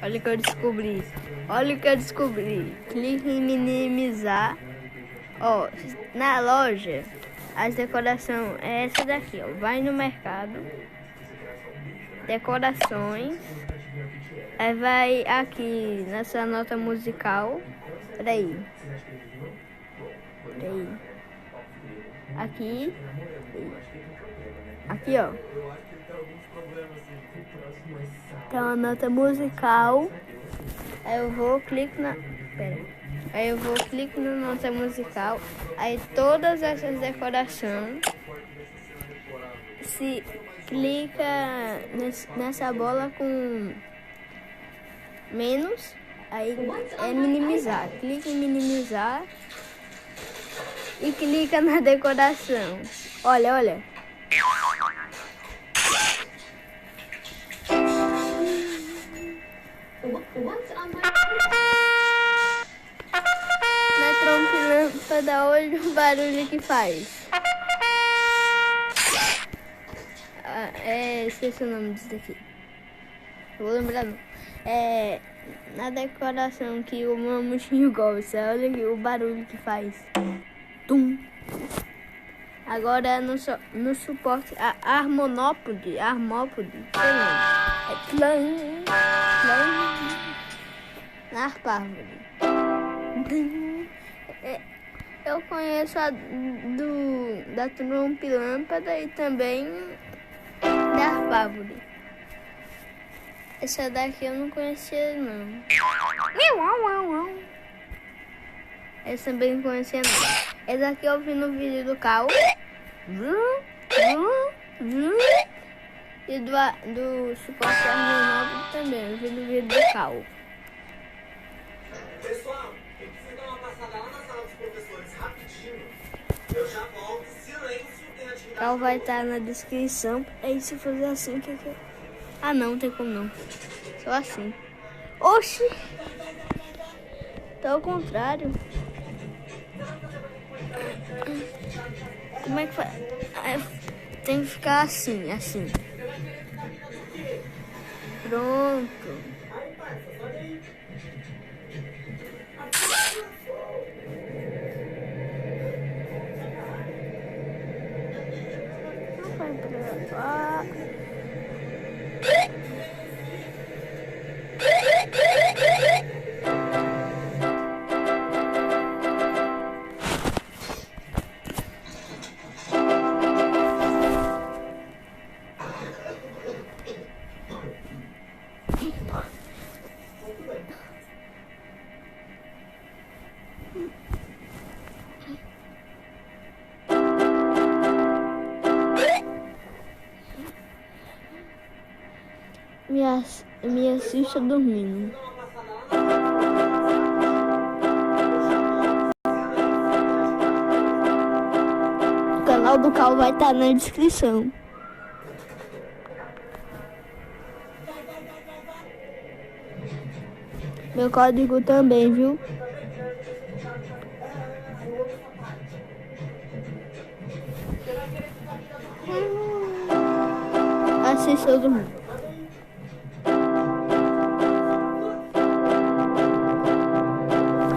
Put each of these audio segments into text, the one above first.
Olha o que eu descobri. Olha o que eu descobri. Clique em minimizar. Ó, na loja, as decorações é essa daqui, ó. Vai no mercado. Decorações. Aí vai aqui nessa nota musical. Peraí. Aqui. Aqui, ó. Então a nota musical. Aí eu vou clico na. Aí eu vou clico na nota musical. Aí todas essas decorações. Se clica nessa bola com menos, aí é minimizar. Clica em minimizar e clica na decoração. Olha, olha. Na trompa-lâmpada, olha o barulho que faz. Esqueci o nome disso daqui. Vou lembrar não. Na decoração que o mamuchinho gosta. Olha aqui o barulho que faz. Tum. Agora no suporte Harmópode, sei lá. É tlan, na harpárvore. Eu conheço a da trompa-lâmpada e também da harpárvore. Essa daqui eu não conhecia não. Essa também não conhecia não. Essa aqui eu vi no vídeo do Cal. E do suporte harmônico também. Eu vi no vídeo do Cal. Pessoal, eu preciso dar uma passada lá na sala dos professores rapidinho. Eu já volto. Silêncio, tem atividade. Cal vai estar na descrição. Aí se fazer assim, que é? Ah, não tem como não. Só assim. Oxi! Tá ao contrário. Como é que faz? Tem que ficar assim, assim. Pronto. Não vai pra... Me assista dormindo. O canal do Cal vai estar na descrição. Meu código também, viu? Assista todo mundo.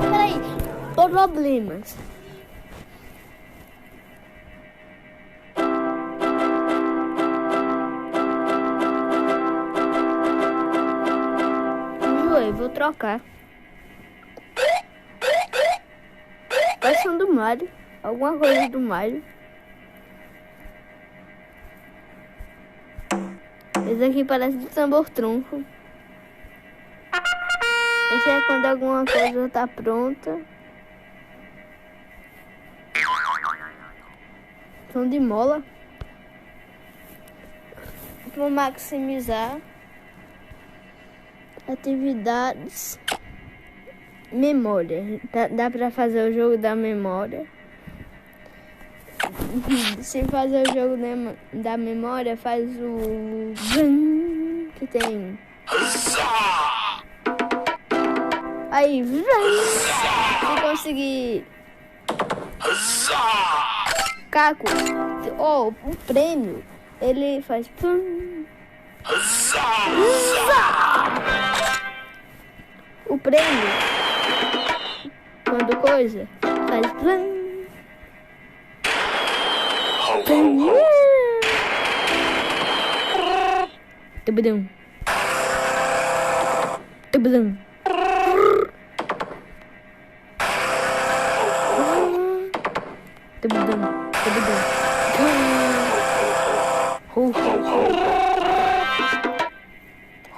Peraí, problemas. Eu vou trocar. Vai ser do Mario. Alguma coisa do Mario. Esse aqui parece de tambor tronco. Esse é quando alguma coisa tá pronta. Som de mola. Vou maximizar. Atividades. Memória. Dá pra fazer o jogo da memória. Se fazer o jogo da memória, faz o que tem. Aí, se conseguir. Caco, o prêmio, ele faz. vendo? Quando coisa, faz plan. Tubadum. Tubadum. Tubadum. Tubadum. Ho ho ho.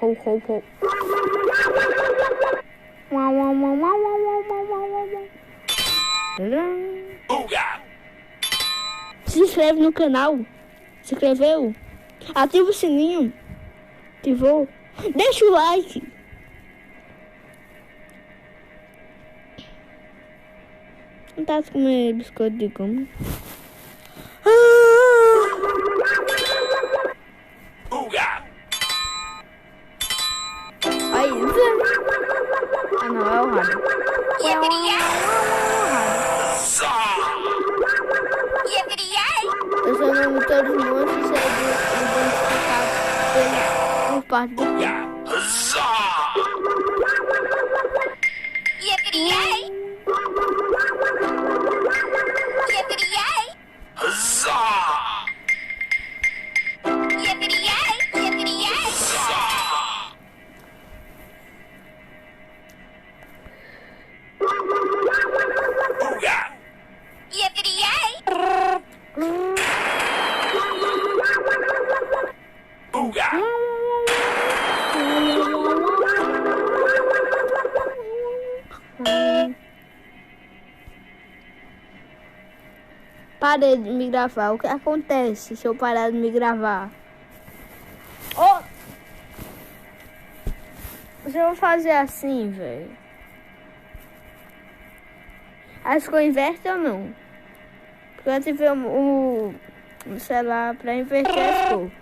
Ho ho ho. Wow wow wow wow wow wow wow wow. Se inscreve no canal. Se inscreveu? Ativa o sininho. Ativou? Deixa o like. Não tá comendo biscoito de goma? Aí, ah não, é o rádio. Eu sou o nome de todos os monstros e sei identificado por parte do Parei de me gravar. O que acontece se eu parar de me gravar? Oh! Se eu fazer assim, velho. Acho que eu inverto ou não? Porque eu ativei o celular pra inverter as cores.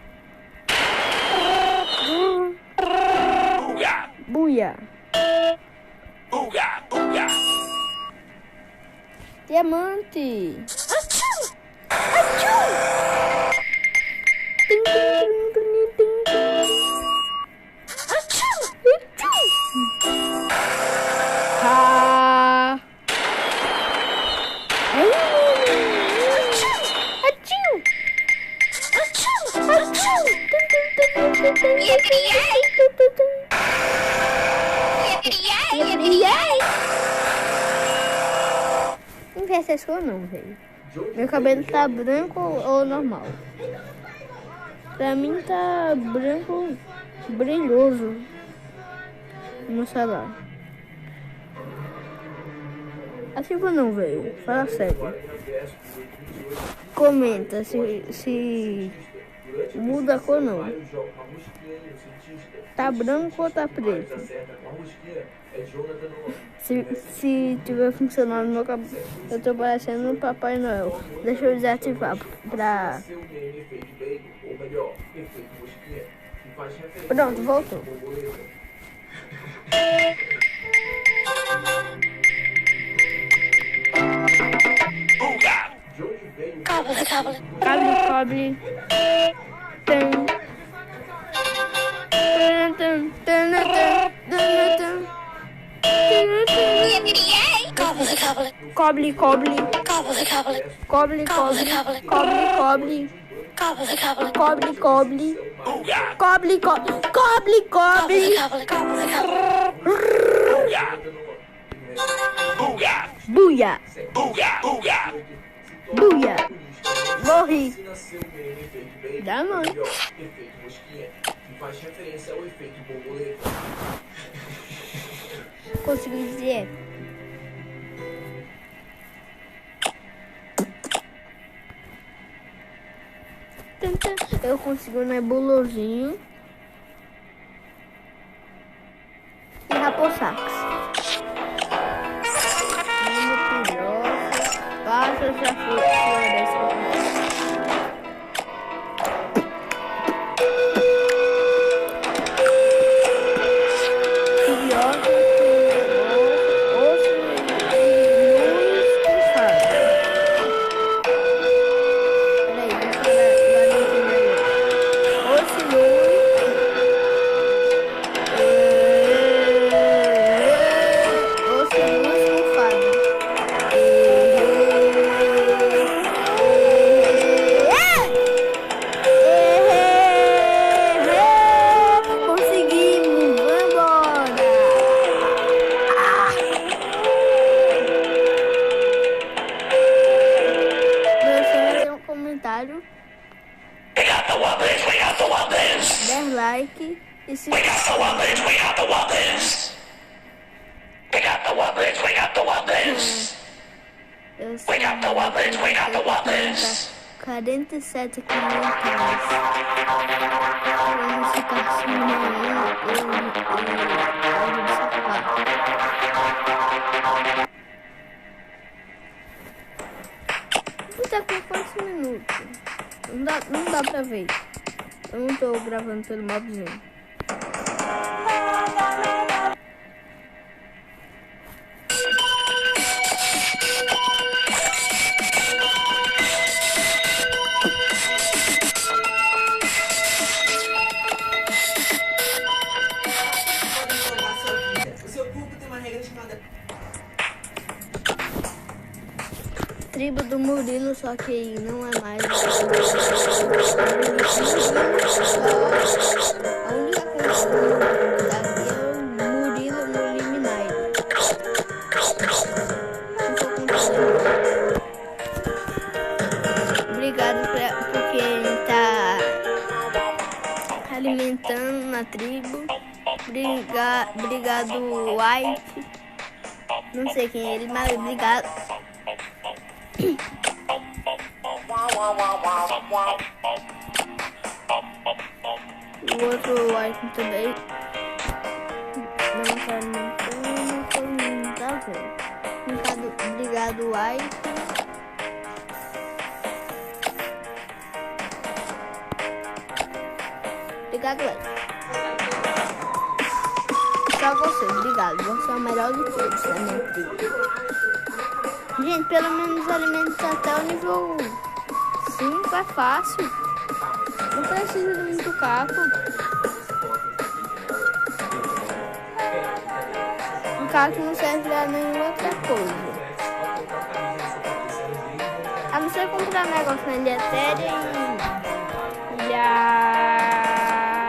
Buia. Diamante. Não quer essas cores não, velho. Meu cabelo tá branco ou normal? Pra mim tá branco brilhoso no celular. Ativa não, velho. Fala sério. Comenta se muda a cor não. Tá branco ou tá preto? Se tiver funcionando no meu cabelo, eu tô parecendo o Papai Noel. Deixa eu desativar pra... Pronto, voltou. Cable. Tem. Buia. Morri. Da mãe. Consegui dizer. Eu consegui um nebulosinho e raposax. Passa já floresta. 47 quilômetros. Vamos ficar assim, tá com quantos minutos? Não dá pra ver. Eu não tô gravando pelo mobzinho. Tribo do Murilo, só que não é mais. A única coisa daqui é o Murilo no Liminar. Obrigado por quem tá alimentando na tribo. Obrigado, White. Não sei quem é ele, mas obrigado. O outro White também não tá vendo. Obrigado, White. Obrigado, White. Só você, obrigado. Você é o melhor de todos da minha tribo. Gente, pelo menos alimenta até o nível 5, é fácil. Não precisa de muito caco. O caco não serve pra nenhuma outra coisa. A não ser comprar negócio na Ilha Etérea e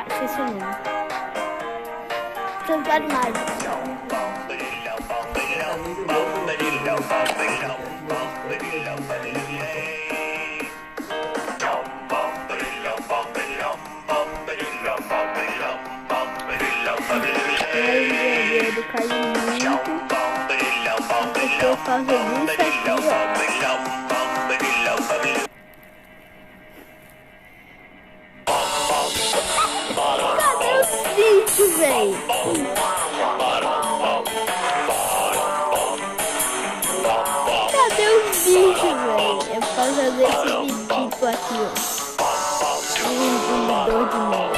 esqueci o nome. Santuário Mágico. Do caimento, por causa disso aqui, ó. Cadê os bichos, véi? Cadê os bichos, véi? É por causa desse bicho aqui, ó. Dor de novo.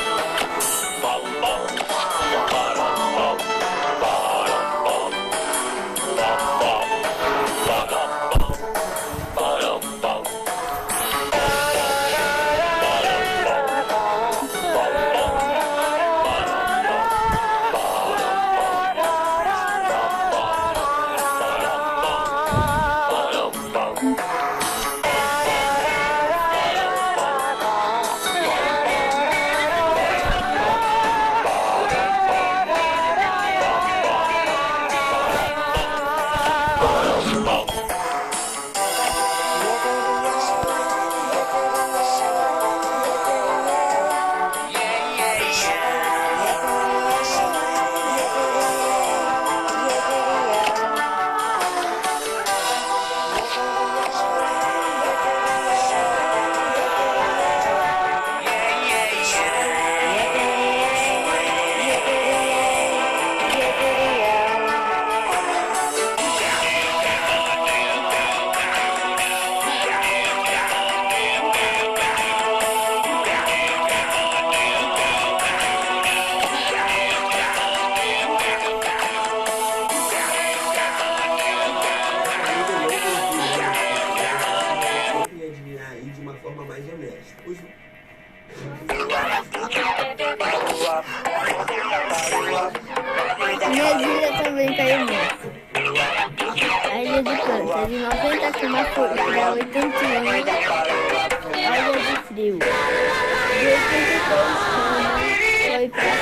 Minha ilha também caiu muito. A ilha de Câncer, de 90 km para 81, a ilha de Frio. De 82 foi para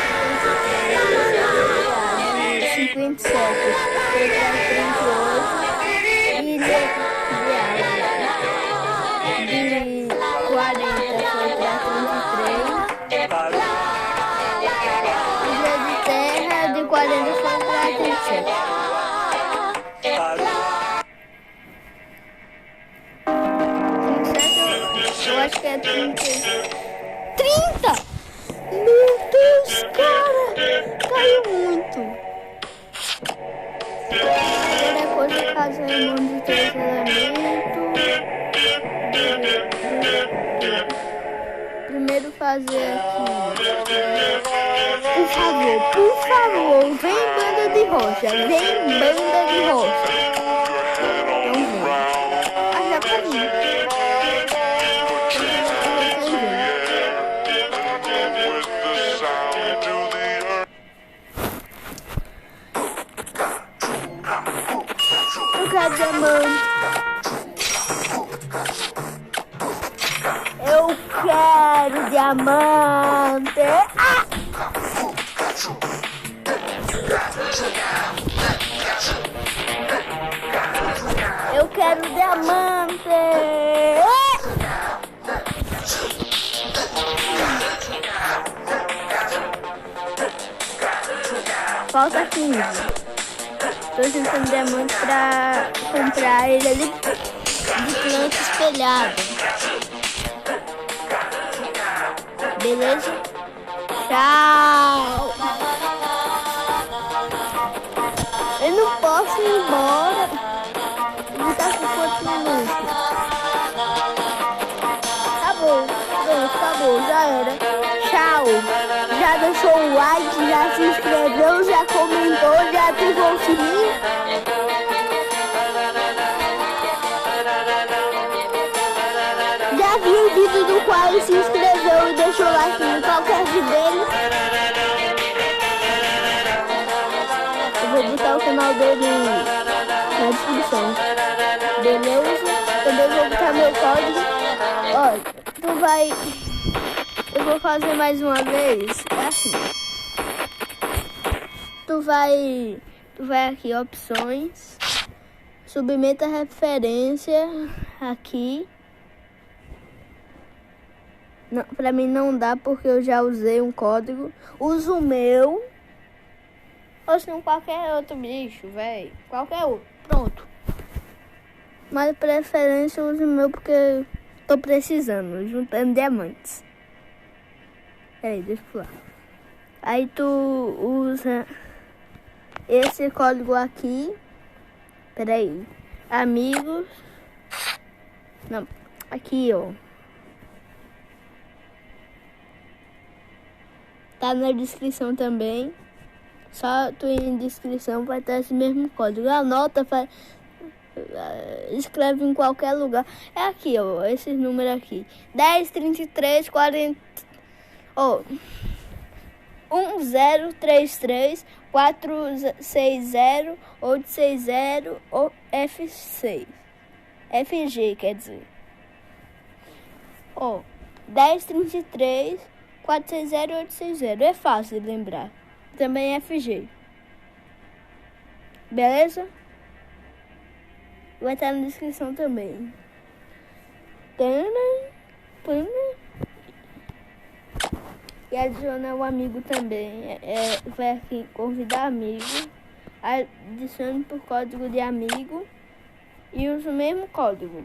57, foi para 38, ilha de água. De 40 foi para 33. Ilha de terra de 40 foi para 37. acho que é 30. 30! Meu Deus, cara! Caiu muito. Primeira coisa, fazer um monte de 3 elementos. Primeiro fazer aqui. Por favor, vem banda de rocha. Vem banda de rocha. Então vem. Ah, já tá vindo. Eu quero diamante. Eu quero diamante. Ah! Eu quero diamante. Ah! Falta 15. Tô juntando diamante pra comprar ele ali de planta espelhada. Beleza? Tchau! Eu não posso ir embora. Ele tá com quantos minutos? Acabou, já era. Tchau! Já deixou o like, já se inscreveu, já comentou, já ativou o sininho? Já viu o vídeo do qual se inscreveu e deixou o like em qualquer vídeo dele? Eu vou botar o canal dele na descrição. Beleza? Também vou botar meu código. Ó, eu vou fazer mais uma vez. É assim. Tu vai aqui, opções. Submeta a referência aqui. Não, pra mim não dá porque eu já usei um código. Uso o meu. Ou se não qualquer outro bicho, velho. Qualquer outro. Pronto. Mas preferência eu uso o meu porque tô precisando. Juntando diamantes. Peraí, deixa eu pular. Aí tu usa esse código aqui. Peraí. Amigos. Não. Aqui, ó. Tá na descrição também. Só tu ir em descrição vai ter esse mesmo código. Anota, escreve em qualquer lugar. É aqui, ó. Esses números aqui. 10, 33, 40. Ó. 1033 460 860 ou F6. FG, quer dizer. Ó. 1033 460 860. É fácil de lembrar. Também é FG. Beleza? Vai estar na descrição também. E adiciona o amigo também. Vai aqui convidar amigo. Adicione por código de amigo. E usa o mesmo código.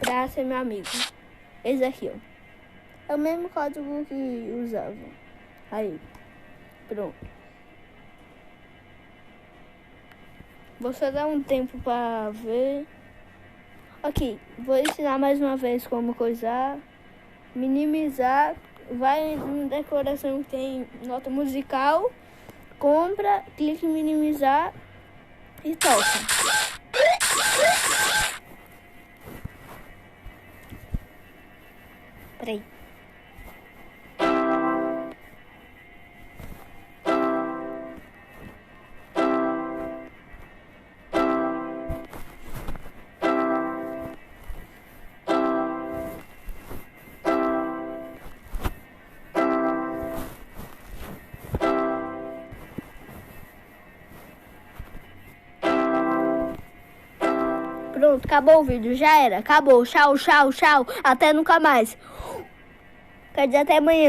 Pra ser meu amigo. Esse aqui, ó. É o mesmo código que usava. Aí. Pronto. Vou só dar um tempo pra ver. Ok. Vou ensinar mais uma vez como coisar. Minimizar. Vai em decoração que tem nota musical. Compra. Clique em minimizar. E toca. Peraí. Pronto, acabou o vídeo, já era, acabou, tchau, tchau, tchau, até nunca mais. Quer dizer, até amanhã.